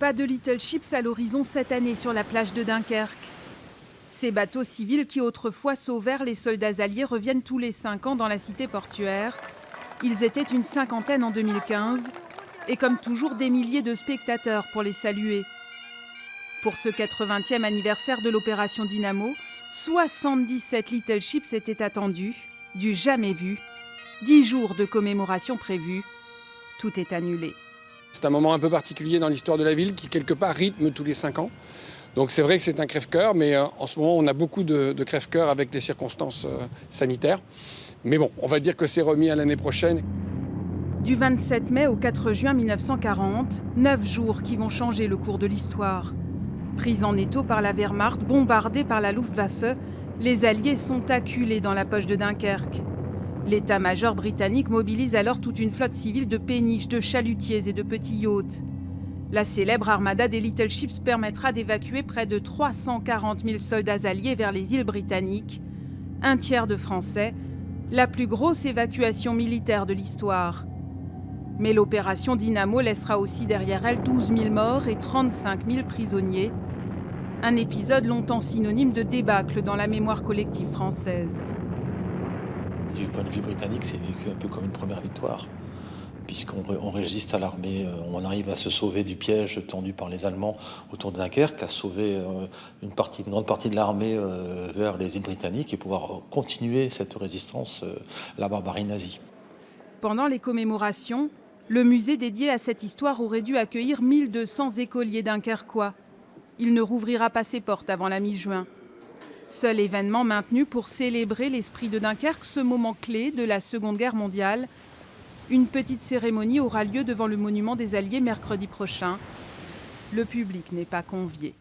Pas de Little Ships à l'horizon cette année sur la plage de Dunkerque. Ces bateaux civils qui autrefois sauvèrent les soldats alliés reviennent tous les 5 ans dans la cité portuaire. Ils étaient une cinquantaine en 2015 et comme toujours des milliers de spectateurs pour les saluer. Pour ce 80e anniversaire de l'opération Dynamo, 77 Little Ships étaient attendus, du jamais vu. 10 jours de commémoration prévus. Tout est annulé. C'est un moment un peu particulier dans l'histoire de la ville qui, quelque part, rythme tous les 5 ans. Donc c'est vrai que c'est un crève-cœur, mais en ce moment, on a beaucoup de crève-cœur avec les circonstances sanitaires. Mais bon, on va dire que c'est remis à l'année prochaine. Du 27 mai au 4 juin 1940, 9 jours qui vont changer le cours de l'histoire. Pris en étau par la Wehrmacht, bombardés par la Luftwaffe, les Alliés sont acculés dans la poche de Dunkerque. L'état-major britannique mobilise alors toute une flotte civile de péniches, de chalutiers et de petits yachts. La célèbre armada des Little Ships permettra d'évacuer près de 340 000 soldats alliés vers les îles britanniques, un tiers de Français, la plus grosse évacuation militaire de l'histoire. Mais l'opération Dynamo laissera aussi derrière elle 12 000 morts et 35 000 prisonniers. Un épisode longtemps synonyme de débâcle dans la mémoire collective française. Du point de vue britannique, c'est vécu un peu comme une première victoire, puisqu'on résiste à l'armée, on arrive à se sauver du piège tendu par les Allemands autour de Dunkerque, à sauver une grande partie de l'armée vers les îles britanniques et pouvoir continuer cette résistance à la barbarie nazie. Pendant les commémorations, le musée dédié à cette histoire aurait dû accueillir 1200 écoliers dunkerquois. Il ne rouvrira pas ses portes avant la mi-juin. Seul événement maintenu pour célébrer l'esprit de Dunkerque, ce moment clé de la Seconde Guerre mondiale. Une petite cérémonie aura lieu devant le monument des Alliés mercredi prochain. Le public n'est pas convié.